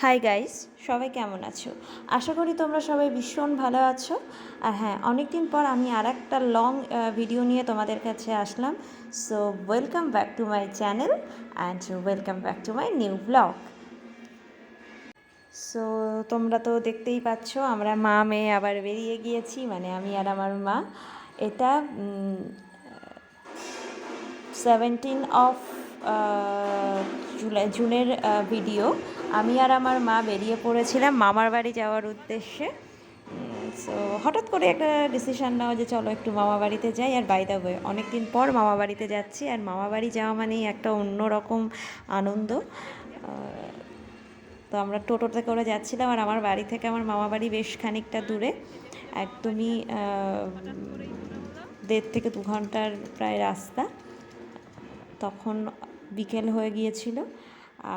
Hi guys, সবাই কেমন আছো? আশা করি তোমরা সবাই ভীষণ ভালো আছো। আর হ্যাঁ, অনেক দিন পর আমি আর একটা লং ভিডিও নিয়ে তোমাদের কাছে আসলাম। So welcome back to my channel and welcome back to my new blog. So তোমরা তো দেখতেই পাচ্ছ, আমরা মা মেয়ে আবার বেরিয়ে গিয়েছি, মানে আমি আর আমার মা। এটা 17 অফ জুনের ভিডিও। আমি আর আমার মা বেরিয়ে পড়েছিলাম মামার বাড়ি যাওয়ার উদ্দেশ্যে। সো হঠাৎ করে একটা ডিসিশান নেওয়া যে চলো একটু মামা বাড়িতে যাই। আর বাই দ্য ওয়ে, অনেক দিন পর মামা বাড়িতে যাচ্ছি, আর মামা বাড়ি যাওয়া মানেই একটা অন্যরকম আনন্দ। তো আমরা টোটোতে করে যাচ্ছিলাম, আর আমার বাড়ি থেকে আমার মামা বাড়ি বেশ খানিকটা দূরে, একদমই 1.5 থেকে 2 ঘন্টার প্রায় রাস্তা। তখন বিকেল হয়ে গিয়েছিল,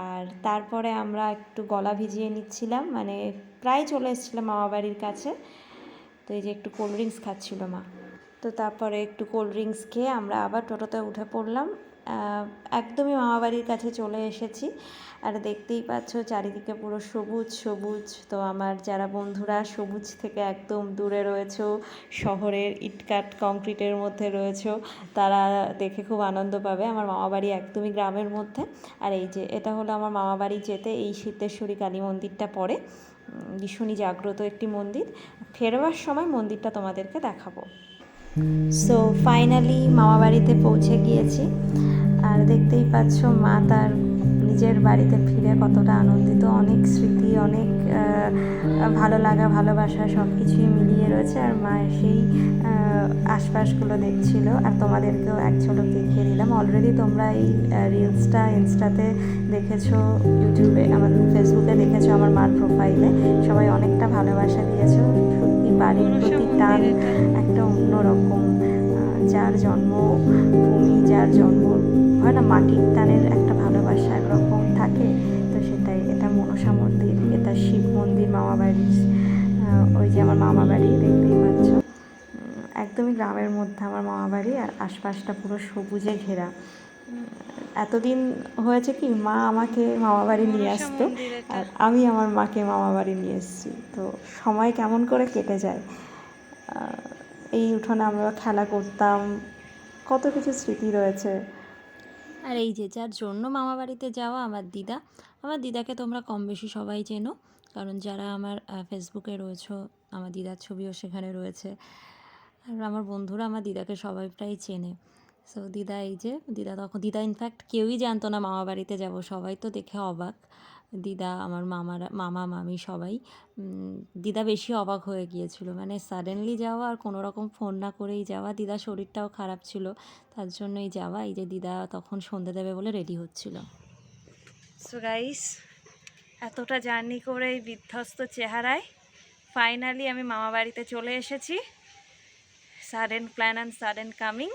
আর তারপরে আমরা একটু গলা ভিজিয়ে নিচ্ছিলাম, মানে প্রায় চলে এসেছিলাম মামাবাড়ির কাছে। তো এই যে একটু কোল্ড ড্রিঙ্কস খাচ্ছিল মা, তো তারপরে একটু কোল্ড ড্রিঙ্কস খেয়ে আমরা আবার টোটোতে উঠে পড়লাম। একদমই মামাবাড়ির কাছে চলে এসেছি, আর দেখতেই পাচ্ছ চারিদিকে পুরো সবুজ সবুজ। তো আমার যারা বন্ধুরা সবুজ থেকে একদম দূরে রয়েছে, শহরের ইটকাট কংক্রিটের মধ্যে রয়েছে, তারা দেখে খুব আনন্দ পাবে। আমার মামাবাড়ি একদমই গ্রামের মধ্যে। আর এই যে এটা হলো আমার মামাবাড়ি যেতে এই সিদ্ধেশ্বরী কালী মন্দিরটা পড়ে, ভীষণই জাগ্রত একটি মন্দির। ফেরবার সময় মন্দিরটা তোমাদেরকে দেখাবো। সো ফাইনালি মামাবাড়িতে পৌঁছে গিয়েছি, আর দেখতেই পাচ্ছ মা তার নিজের বাড়িতে ফিরে কতটা আনন্দিত। অনেক স্মৃতি, অনেক ভালো লাগা, ভালোবাসা সব কিছুই মিলিয়ে রয়েছে। আর মা সেই আশপাশগুলো দেখছিল, আর তোমাদেরকেও এক ঝলক দেখিয়ে দিলাম। অলরেডি তোমরা এই রিলসটা ইনস্টাতে দেখেছো, ইউটিউবে, আমার ফেসবুকে দেখেছো, আমার মার প্রোফাইলে সবাই অনেকটা ভালোবাসা দিয়েছো। সত্যি বাড়ির প্রতি টান একটা অন্যরকম। যার জন্মভূমি, যার জন্ম হয় না, মাটির টানের একটা ভালোবাসা একরকম থাকে। তো সেটাই, এটা মনসা মন্দির, এটা শিব মন্দির মামাবাড়ির। ওই যে আমার মামাবাড়ি দেখতেই পাচ্ছ, একদমই গ্রামের মধ্যে আমার মামাবাড়ি, আর আশপাশটা পুরো সবুজে ঘেরা। এতদিন হয়েছে কি, মা আমাকে মামাবাড়ি নিয়ে আসতো, আর আমি আমার মাকে মামাবাড়ি নিয়ে এসেছি। তো সময় কেমন করে কেটে যায়। এই উঠোনে আমরা খেলা করতাম, কত কিছু স্মৃতি রয়েছে। আর এই যে যার জন্য মামা বাড়িতে যাওয়া, আমার দিদা। আমার দিদাকে তোমরা কম বেশি সবাই চেনো, কারণ যারা আমার ফেসবুকে রয়েছে, আমার দিদার ছবিও সেখানে রয়েছে। আর আমার বন্ধুরা আমার দিদাকে সবাই প্রায় চেনে। সো দিদা, এই যে দিদা ইনফ্যাক্ট কেউই জানতো না মামা বাড়িতে যাব, সবাই তো দেখে অবাক। দিদা, আমার মামা মামি সবাই। দিদা বেশি অবাক হয়ে গিয়েছিল, মানে সাডেনলি যাওয়া, আর কোনো রকম ফোন না করেই যাওয়া। দিদার শরীরটাও খারাপ ছিল, তার জন্যই যাওয়া। এই যে দিদা তখন সন্ধে দেবে বলে রেডি হচ্ছিল। সো গাইস, এতটা জার্নি করে এই বিধ্বস্ত চেহারায় ফাইনালি আমি মামা বাড়িতে চলে এসেছি। Sudden plan and sudden coming.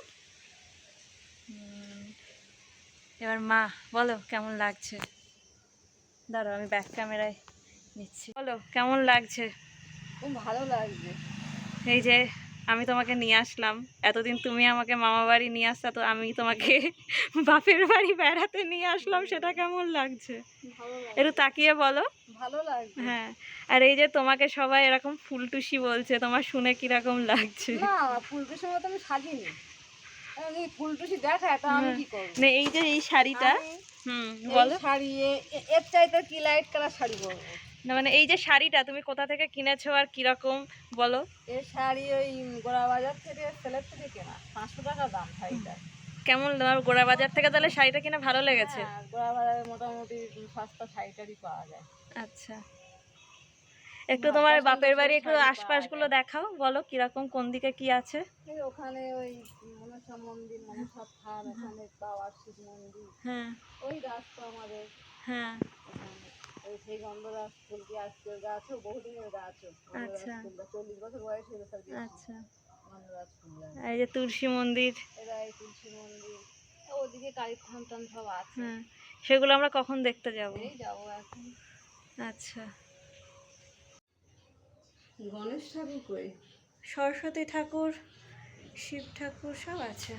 এবার মা বলো কেমন লাগছে? দাঁড়াও, আমি ব্যাক ক্যামেরায় নিচ্ছি। বলো কেমন লাগছে? খুব ভালো লাগছে। এই যে আমি তোমাকে নিয়ে আসলাম, এতদিন তুমি আমাকে মামা বাড়ি নিয়ে আসতা, তো আমি তোমাকে বাপের বাড়ি বেড়াতে নিয়ে আসলাম, সেটা কেমন লাগছে? একটু তাকিয়ে বলো। ভালো লাগছে। হ্যাঁ, আর এই যে তোমাকে সবাই এরকম ফুলটুসি বলছে, তোমার শুনে কিরকম লাগছে? না, ফুলটুসির মতো আমি সাজিনি। এই ফুলটুসি দেখা, এটা আমি কি করব? না, এই যে এই শাড়িটা, বলো। শাড়ি এর চাইতে কি লাইট কালার শাড়ি পরবো? না মানে এই যে শাড়িটা তুমি কোথা থেকে কিনেছো আর কিরকম, বলো। এই শাড়ি ওই গোড়াবাজার থেকে, সেলের থেকে কেনা, 500 টাকা দাম শাড়িটা। কেমন তোমার গোড়া বাজার থেকে তাহলে শাড়িটা কিনে ভালো লেগেছে? হ্যাঁ, গোড়াবাজারে মোটামুটি সস্তা শাড়িটারই পাওয়া যায়। আচ্ছা, একটু তোমার বাপের বাড়ি একটু আশপাশগুলো দেখাও, বলো কিরকম, কোন দিকে কি আছে? ওখানে ওই মনসা মন্দির, মনসা থান, ওখানে বাবার শিব মন্দির। হ্যাঁ, ওই রাস্তা আমাদের। হ্যাঁ, ওই সেই গন্ধরাজ ফুল কি আজকের গাছ, বহুদিনের গাছ। আচ্ছা, 40 বছর বয়স হয়ে গেছে। আচ্ছা। গন্ধরাজ ফুল, এই যে তুলসী মন্দির, এরা এই তুলসী মন্দির, ওদিকে কালীর থান টান সব আছে। হ্যাঁ, সেগুলো আমরা কখন দেখতে যাব? এই যাবো এখন। আচ্ছা। গণেশ ঠাকুর কই? সরস্বতী ঠাকুর, শিব ঠাকুর সব আছে।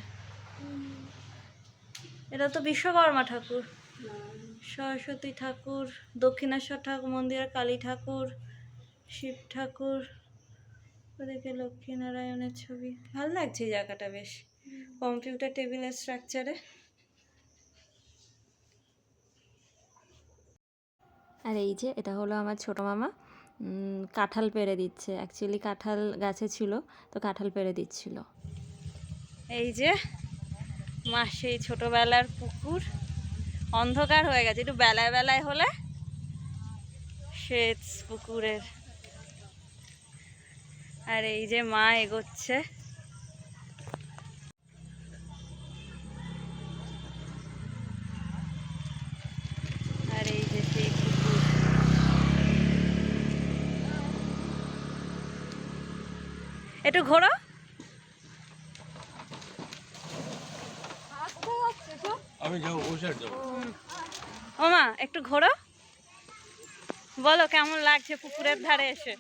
এটা তো বিশ্বকর্মা ঠাকুর। সরস্বতী ঠাকুর, দক্ষিণেশ্বর ঠাকুর মন্দিরের কালী ঠাকুর, শিব ঠাকুর, ওদিকে লক্ষ্মীনারায়ণের ছবি। ভালো লাগছে এই জায়গাটা বেশ, কম্পিউটার টেবিলের স্ট্রাকচারে। আর এই যে এটা হলো আমার ছোট মামা, কাঁঠাল পেড়ে দিচ্ছে। অ্যাকচুয়ালি কাঁঠাল গাছে ছিল, তো কাঁঠাল পেড়ে দিচ্ছিল। এই যে মা সেই ছোটবেলার পুকুর, অন্ধকার হয়ে গেছে, একটু বেলায় বেলায় হলে সেচ পুকুরের। আর এই যে মা এগোচ্ছে। আর এই যে সেই পুকুর। একটু ঘোরো। আমি যাবো, ওই সাইড যাবো। ও মা একটু ঘোরো, বলো কেমন লাগছে পুকুরের ধারে এসে।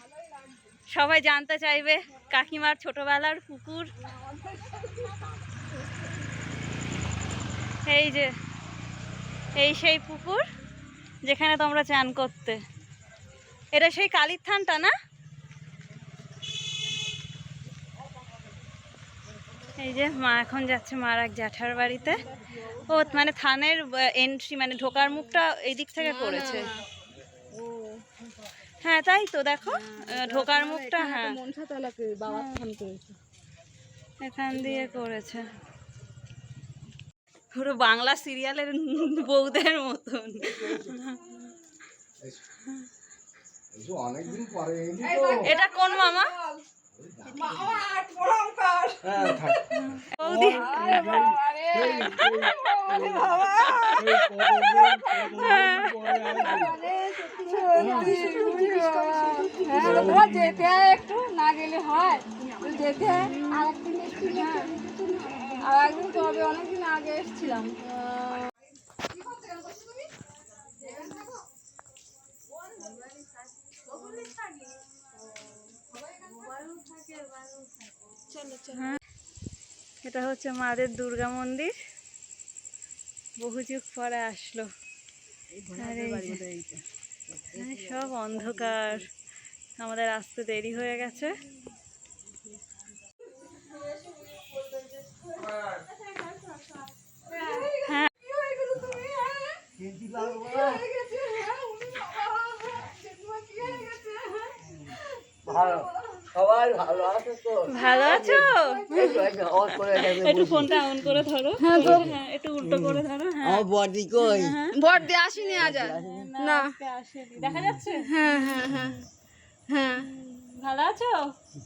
সবাই জানতে চাইবে কাকিমার ছোটবেলার পুকুর। এই যে এই সেই পুকুর যেখানে তোমরা চান করতে। এটা সেই কালীর থানটা না? এই যে মা এখন যাচ্ছে মার এক জ্যাঠার বাড়িতে। ও মানে থানের এন্ট্রি, মানে ঢোকার মুখটা এই দিক থেকে করেছে। হ্যাঁ তাই তো, দেখো ঢোকার মুখটা। হ্যাঁ মনসাতলাকে বাবার থান করেছে, এখান দিয়ে করেছে। পুরো বাংলা সিরিয়ালের বউদের মতন। এটা কোন মামা? বৌদি। যেতে একটু না গেলে হয়, যেতে আরেকদিন আর একদিন তবে অনেকদিন আগে এসেছিলাম। এটা হচ্ছে মাদের দুর্গা মন্দির, বহু যুগ পরে আসলো। আর এই যে, সব অন্ধকার, আমাদের আসতে দেরি হয়ে গেছে। হ্যাঁ সবাই ভালো আছে তো? ভালো আছো? অন করে যাবে। একটু ফোনটা অন করে ধরো। হ্যাঁ একটু উল্টো করে ধরো। হ্যাঁ আমার বডি কই? ভোট দিয়ে আসিনি আজ। না আসেনি, দেখা যাচ্ছে। হ্যাঁ হ্যাঁ হ্যাঁ হ্যাঁ ভালো আছো?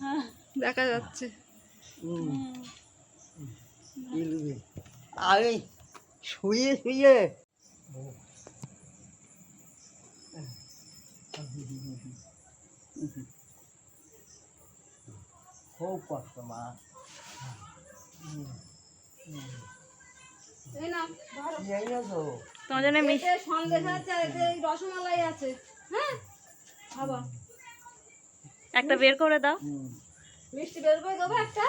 হ্যাঁ দেখা যাচ্ছে। আমি শুয়ে শুয়ে খুব কষ্ট মা। এই নাও ধরো। এই না তো তোমার জন্য মিষ্টি। এতে সন্দেশ আছে, এতে রসমালাই আছে। হ্যাঁ খাবা, একটা বের করে দাও। মিষ্টি বের করে দেবো একটা।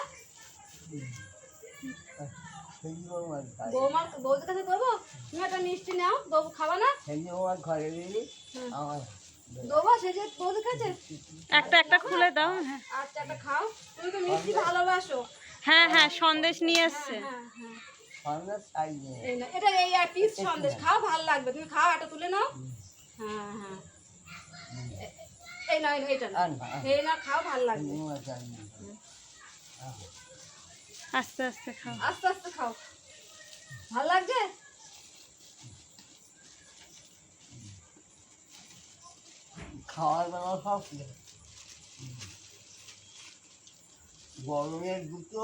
বৌমার বৌদের কাছে দেবো, তুমি একটা মিষ্টি নাও, দেবো খাবা না? আমার ঘরে দিলি আমার দেবো সে যে বৌদের কাছে। একটা একটা খুলে দাও। হ্যাঁ আচ্ছা একটা খাও, তুমি তো মিষ্টি ভালোবাসো। হ্যাঁ হ্যাঁ সন্দেশ নিয়ে এসছে। হ্যাঁ হ্যাঁ সন্ধ্যা চাই নেই। এই না, এটা এই পিস সন্দেশ খাও, ভালো লাগবে। তুমি খাও, একটা তুলে নাও। হ্যাঁ হ্যাঁ এই না, এইটা না, এই না খাও, ভালো লাগবে। আস্তে আস্তে খাও। আস্তে আস্তে খাও, ভালো লাগছে। খাওয়ার বেলা সব গরমের দুটো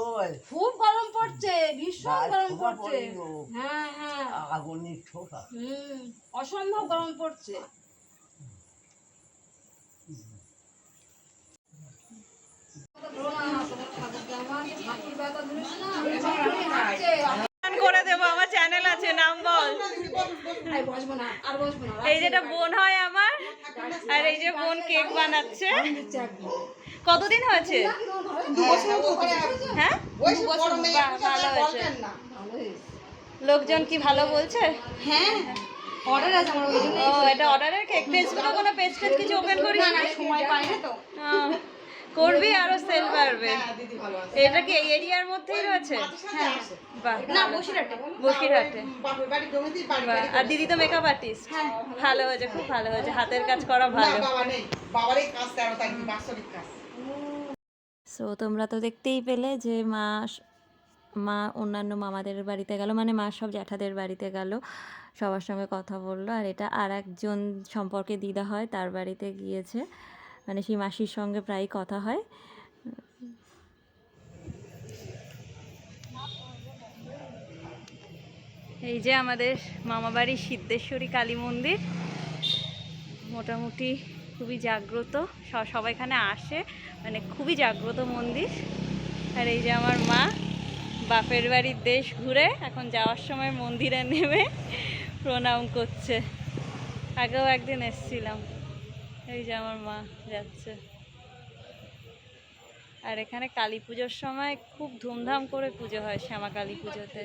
খুব গরম পড়ছে, ভীষণ গরম পড়ছে। পড়লো। হ্যাঁ হ্যাঁ আগুনের ছোটা অসম্ভব গরম পড়ছে। করে দেবো, আমার চ্যানেল আছে, নাম বল। এই যেটা বোন হয় আমার, আর এই যে বোন কেক বানাচ্ছে। কতদিন হয়েছে? হ্যাঁ বাহ, ভালো হয়েছে। লোকজন কি ভালো বলছে? হ্যাঁ অর্ডার আছে আমার, ওই জন্য ও এটা অর্ডারের কেক। ফেসবুকে কোনো পেজ কিছু ওপেন করিস না না? না সময় পাই না তো। করবি, আরো সেল বাড়বে। এটা কি এই এরিয়ার মধ্যেই রয়েছে? হ্যাঁ বাহ, না বসিরহাটে। বসিরহাটে। বাহ, আর দিদি তো মেকআপ আর্টিস্ট। ভালো হয়েছে, খুব ভালো হয়েছে, হাতের কাজ করা ভালো। সো তোমরা তো দেখতেই পেলে যে মা অন্যান্য মামাদের বাড়িতে গেল, মানে মা সব জ্যাঠাদের বাড়িতে গেল, সবার সঙ্গে কথা বললো। আর এটা আর একজন সম্পর্কে দিদা হয়, তার বাড়িতে গিয়েছে, মানে সেই মাসির সঙ্গে প্রায় কথা হয়। এই যে আমাদের মামাবাড়ির সিদ্ধেশ্বরী কালী মন্দির, মোটামুটি খুবই জাগ্রত, সবাই এখানে আসে, মানে খুবই জাগ্রত মন্দির। আর এই যে আমার মা বাপের বাড়ির দেশ ঘুরে এখন যাওয়ার সময় মন্দিরে নেমে প্রণাম করছে। আগেও একদিন এসেছিলাম। এই যে আমার মা যাচ্ছে। আর এখানে কালী পুজোর সময় খুব ধুমধাম করে পুজো হয়, শ্যামা কালী পুজোতে।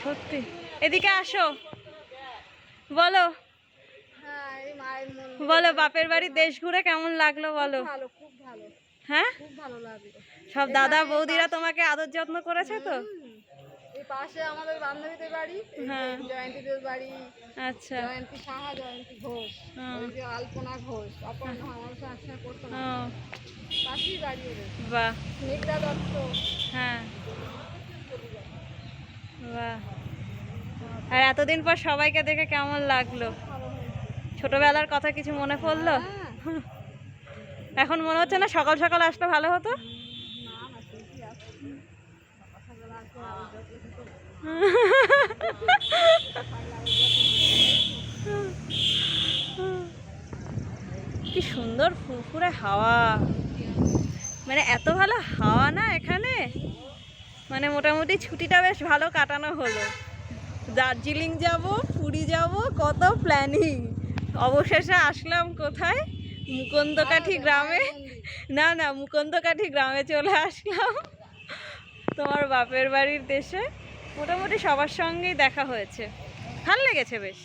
সত্যি, এদিকে আসো, বলো হ্যাঁ এই মায়ের মন্দির বলো বাপের বাড়ির দেশ ঘুরে কেমন লাগলো বলো। ভালো, খুব ভালো, হ্যাঁ, খুব ভালো লাগলো। সব দাদা বৌদিরা তোমাকে আদর যত্ন করেছে তো? এই পাশে আমাদের বান্ধবীদের বাড়ি, হ্যাঁ। জয়ন্তীদের বাড়ি, আচ্ছা। জয়ন্তী সাহা, জয়ন্তী ঘোষ, ওই যে আলপনা ঘোষ, অপর্ণা আমার সঙ্গে একসঙ্গে করতো না, ও পাশেই বাড়ি ওদের। বাহ, স্নিগ্ধা দত্ত। হ্যাঁ বাহ। আর এতদিন পর সবাইকে দেখে কেমন লাগলো? ছোটবেলার কথা কিছু মনে পড়লো? এখন মনে হচ্ছে না সকাল সকাল আসলে ভালো হতো? কি সুন্দর ফুরফুরে হাওয়া, মানে এত ভালো হাওয়া না এখানে, মানে মোটামুটি ছুটিটা বেশ ভালো কাটানো হলো। দার্জিলিং যাব, পুরী যাব, কত প্ল্যানিং, অবশেষে আসলাম কোথায়? মুকুন্দকাঠি গ্রামে। না না, মুকুন্দকাঠি গ্রামে চলে আসলাম, তোমার বাপের বাড়ির দেশে। মোটামুটি সবার সঙ্গেই দেখা হয়েছে, ভালো লেগেছে বেশ।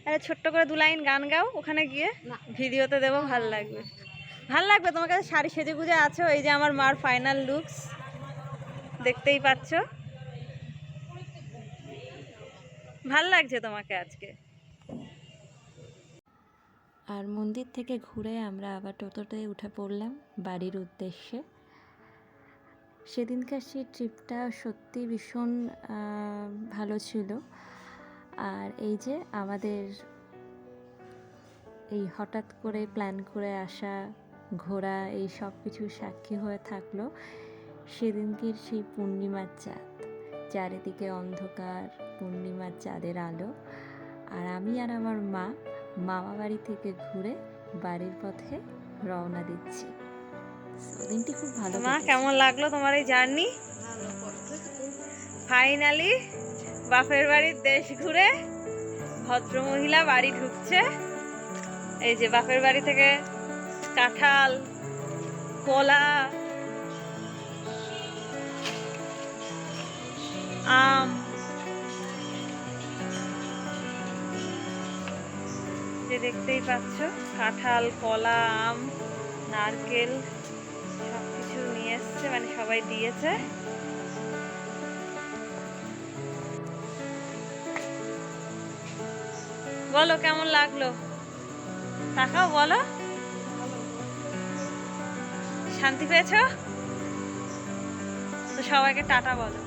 আরে ছোট্ট করে 2 লাইন গান গাও ওখানে গিয়ে, ভিডিওতে দেবো, ভালো লাগবে। ভাল লাগবে, তোমার কাছে শাড়ি সেজে গুজে আছো। এই যে আমার মার ফাইনাল লুকস, দেখতেই পাচ্ছ, ভাল লাগছে তোমাকে আজকে। আর মন্দির থেকে ঘুরে আমরা আবার টোটোতে উঠে পড়লাম বাড়ির উদ্দেশ্যে। সেদিনকার সেই ট্রিপটা সত্যি ভীষণ ভালো ছিল। আর এই যে আমাদের এই হঠাৎ করে প্ল্যান করে আসা, ঘোরা, এই সব কিছুর সাক্ষী হয়ে থাকলো সেদিনকের সেই পূর্ণিমার চাঁদ, চারিদিকে অন্ধকার, পূর্ণিমার চাঁদের আলো। আর আমি আর আমার মা মামা বাড়ি থেকে ঘুরে বাড়ির পথে রওনা দিচ্ছি। দিনটি খুব ভালো। মা কেমন লাগলো তোমার এই জার্নি? ফাইনালি বাপের বাড়ির দেশ ঘুরে ভদ্রমহিলা বাড়ি ঢুকছে। এই যে বাপের বাড়ি থেকে কাঁঠাল, কলা, আম, যে দেখতেই পাচ্ছ, কাঁঠাল, কলা, আম, নারকেল সবকিছু নিয়ে এসছে, মানে সবাই দিয়েছে। বলো কেমন লাগলো, তাকাও বলো, শান্তি পেয়েছো তো? সবাইকে টাটা বলো।